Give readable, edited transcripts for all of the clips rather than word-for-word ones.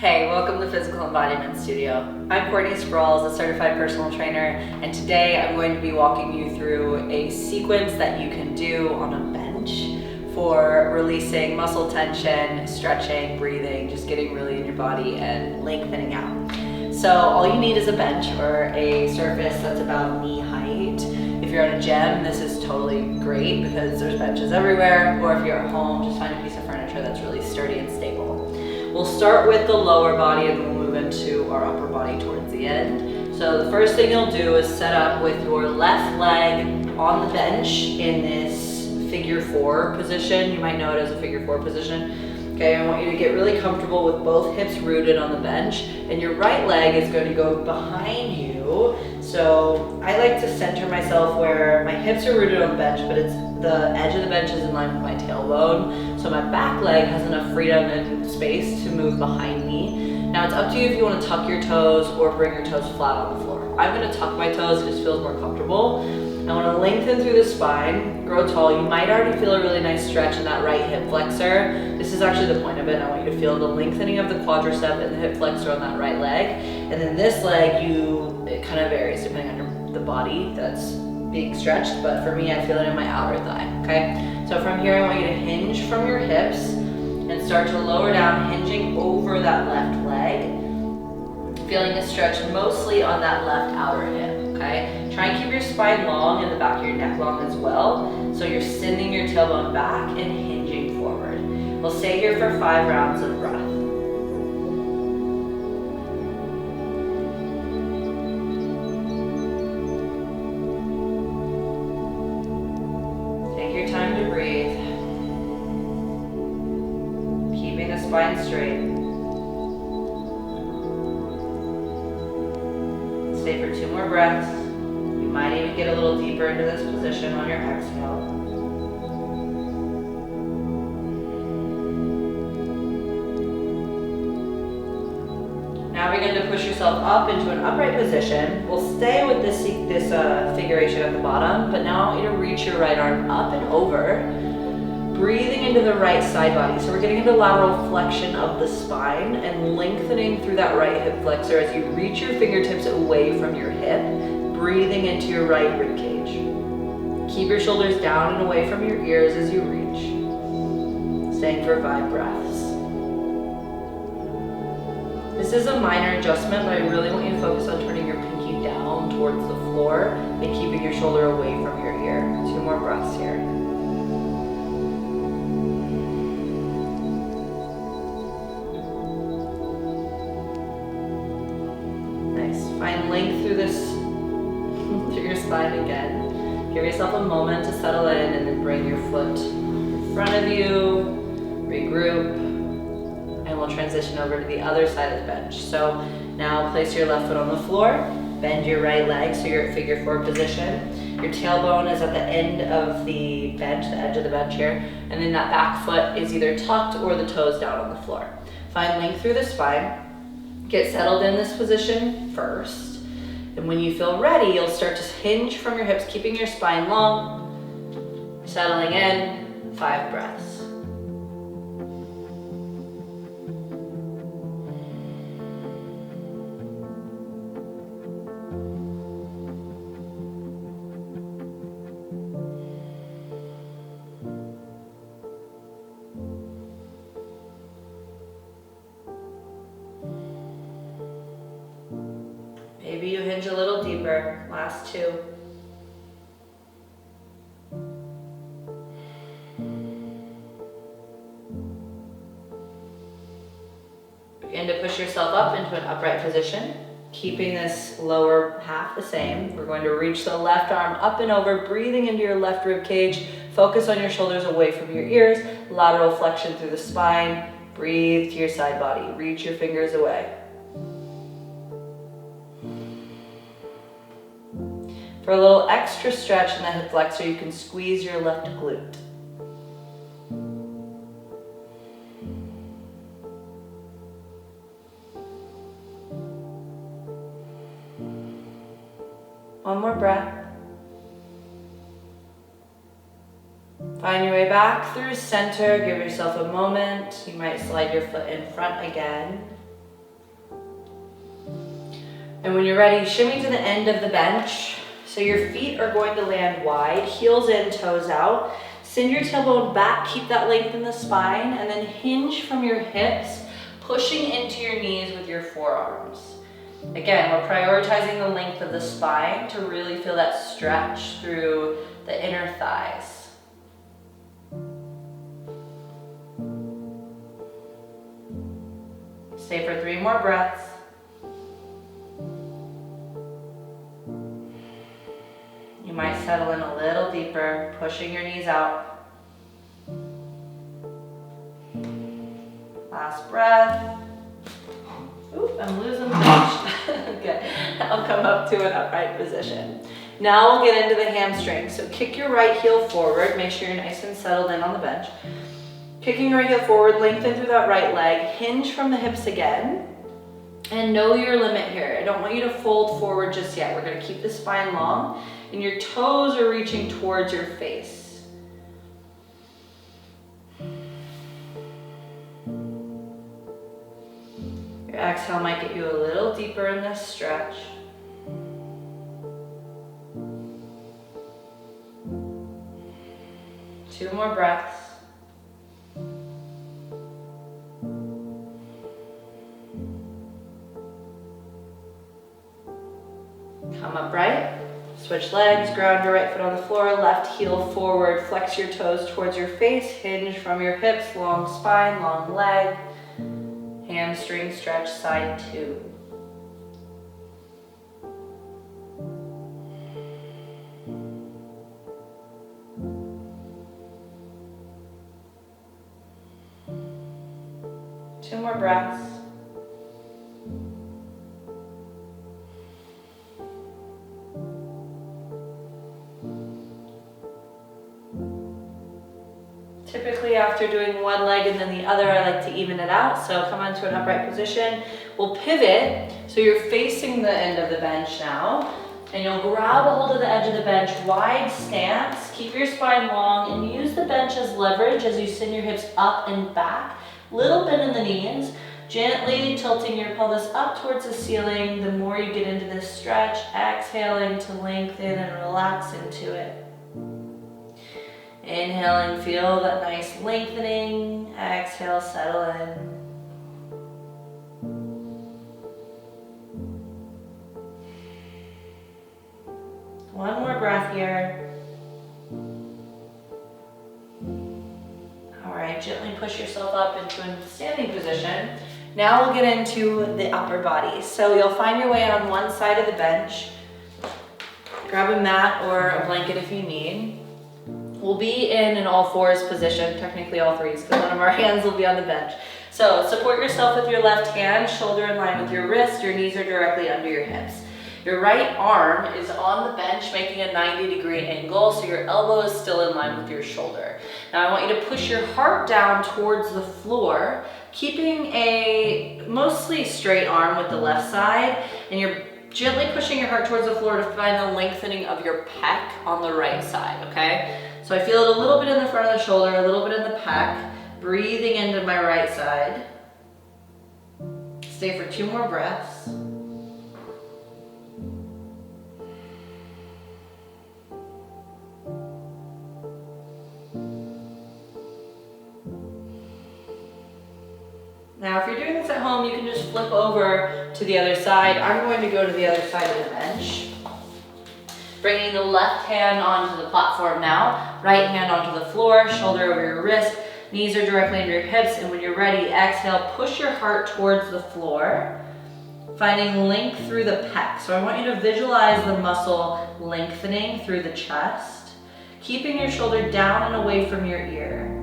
Hey, welcome to Physical Embodiment Studio. I'm Courtney Sprawls, a certified personal trainer, and today I'm going to be walking you through a sequence that you can do on a bench for releasing muscle tension, stretching, breathing, just getting really in your body and lengthening out. So all you need is a bench or a surface that's about knee height. If you're at a gym, this is totally great because there's benches everywhere, or if you're at home, just find a piece of furniture that's really sturdy and stable. We'll start with the lower body and we'll move into our upper body towards the end. So the first thing you'll do is set up with your left leg on the bench in this figure 4 position. You might know it as a figure 4 position. Okay, I want you to get really comfortable with both hips rooted on the bench, and your right leg is going to go behind you. So I like to center myself where my hips are rooted on the bench, but it's the edge of the bench is in line with my tailbone. So my back leg has enough freedom and space to move behind me. Now it's up to you if you want to tuck your toes or bring your toes flat on the floor. I'm going to tuck my toes, it just feels more comfortable. I want to lengthen through the spine, grow tall. You might already feel a really nice stretch in that right hip flexor. This is actually the point of it. I want you to feel the lengthening of the quadricep and the hip flexor on that right leg. And then this leg, it kind of varies depending on the body that's being stretched, but for me, I feel it in my outer thigh, okay? So from here, I want you to hinge from your hips and start to lower down, hinging over that left leg, feeling a stretch mostly on that left outer hip, okay? Try and keep your spine long and the back of your neck long as well, so you're sending your tailbone back and hinging forward. We'll stay here for 5 rounds of breath. Take your time to breathe. Keeping the spine straight. Stay for 2 more breaths. You might even get a little deeper into this position on your exhale. Now begin to push yourself up into an upright position. We'll stay with this figuration at the bottom, but now I want you to reach your right arm up and over, breathing into the right side body. So we're getting into lateral flexion of the spine and lengthening through that right hip flexor as you reach your fingertips away from your hip, breathing into your right rib cage. Keep your shoulders down and away from your ears as you reach. Staying for 5 breaths. This is a minor adjustment, but I really want you to focus on turning your pinky down towards the floor and keeping your shoulder away from your ear. 2 more breaths here. Nice. Find length through your spine again. Give yourself a moment to settle in and then bring your foot in front of you, regroup, and we'll transition over to the other side of the bench. So now place your left foot on the floor, bend your right leg so you're at figure 4 position. Your tailbone is at the end of the bench, the edge of the bench here, and then that back foot is either tucked or the toes down on the floor. Find length through the spine. Get settled in this position first. And when you feel ready, you'll start to hinge from your hips, keeping your spine long, settling in, 5 breaths. Maybe you hinge a little deeper, last 2. Begin to push yourself up into an upright position, keeping this lower half the same. We're going to reach the left arm up and over, breathing into your left rib cage. Focus on your shoulders away from your ears, lateral flexion through the spine. Breathe to your side body, reach your fingers away. For a little extra stretch in the hip flexor, you can squeeze your left glute. One more breath. Find your way back through center. Give yourself a moment. You might slide your foot in front again. And when you're ready, shimmy to the end of the bench. So your feet are going to land wide, heels in, toes out. Send your tailbone back, keep that length in the spine, and then hinge from your hips, pushing into your knees with your forearms. Again, we're prioritizing the length of the spine to really feel that stretch through the inner thighs. Stay for 3 more breaths. You might settle in a little deeper, pushing your knees out. Last breath. Oop, I'm losing the bench. Okay, I'll come up to an upright position. Now we'll get into the hamstrings. So kick your right heel forward. Make sure you're nice and settled in on the bench. Kicking your right heel forward, lengthen through that right leg. Hinge from the hips again. And know your limit here. I don't want you to fold forward just yet. We're gonna keep the spine long and your toes are reaching towards your face. Your exhale might get you a little deeper in this stretch. Two more breaths. Come upright, switch legs, ground your right foot on the floor, left heel forward, flex your toes towards your face, hinge from your hips, long spine, long leg, hamstring stretch, side 2. Two more breaths. Typically after doing one leg and then the other, I like to even it out. So come onto an upright position. We'll pivot. So you're facing the end of the bench now. And you'll grab a hold of the edge of the bench, wide stance. Keep your spine long and use the bench as leverage as you send your hips up and back. Little bend in the knees. Gently tilting your pelvis up towards the ceiling. The more you get into this stretch, exhaling to lengthen and relax into it. Inhale and feel that nice lengthening. Exhale, settle in. One more breath here. All right, gently push yourself up into a standing position. Now we'll get into the upper body. So you'll find your way on one side of the bench. Grab a mat or a blanket if you need. We'll be in an all fours position, technically all threes, because one of our hands will be on the bench. So support yourself with your left hand, shoulder in line with your wrist, your knees are directly under your hips. Your right arm is on the bench making a 90-degree angle, so your elbow is still in line with your shoulder. Now I want you to push your heart down towards the floor, keeping a mostly straight arm with the left side, and you're gently pushing your heart towards the floor to find the lengthening of your pec on the right side, okay? So I feel it a little bit in the front of the shoulder, a little bit in the pec, breathing into my right side. Stay for 2 more breaths. Now, if you're doing this at home, you can just flip over to the other side. I'm going to go to the other side of the bench. Bringing the left hand onto the platform now, right hand onto the floor, shoulder over your wrist, knees are directly under your hips, and when you're ready, exhale, push your heart towards the floor, finding length through the pec. So I want you to visualize the muscle lengthening through the chest, keeping your shoulder down and away from your ear.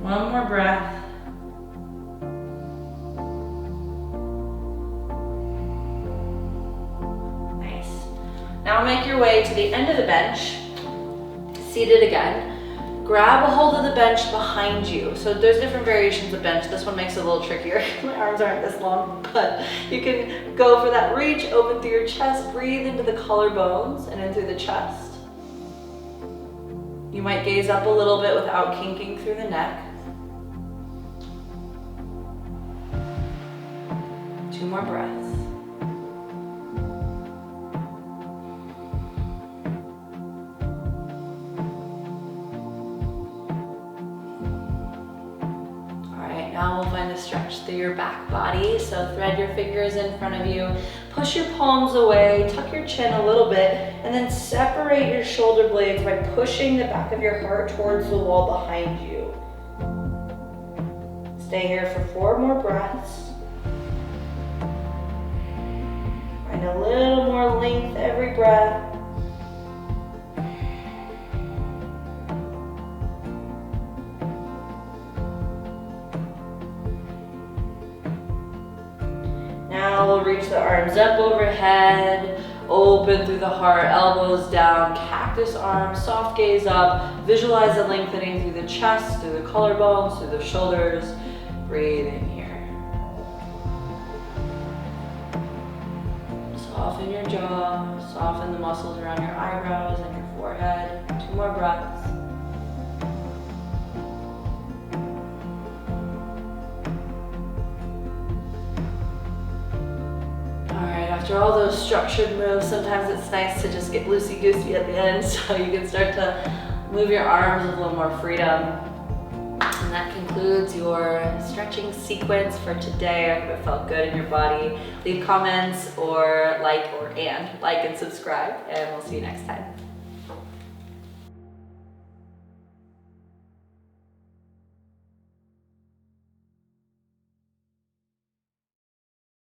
One more breath. Nice. Now make your way to the end of the bench, seated again. Grab a hold of the bench behind you. So there's different variations of bench. This one makes it a little trickier. My arms aren't this long, but you can go for that reach, open through your chest, breathe into the collarbones and in through the chest. You might gaze up a little bit without kinking through the neck. 2 more breaths. Now we'll find a stretch through your back body. So thread your fingers in front of you, push your palms away, tuck your chin a little bit, and then separate your shoulder blades by pushing the back of your heart towards the wall behind you. Stay here for 4 more breaths. Find a little more length every breath. Now we'll reach the arms up overhead, open through the heart, elbows down, cactus arms, soft gaze up. Visualize the lengthening through the chest, through the collarbones, through the shoulders. Breathing here. Soften your jaw, soften the muscles around your eyebrows and your forehead. 2 more breaths. After all those structured moves, sometimes it's nice to just get loosey-goosey at the end so you can start to move your arms with a little more freedom. And that concludes your stretching sequence for today. I hope it felt good in your body. Leave comments or like and subscribe, and we'll see you next time.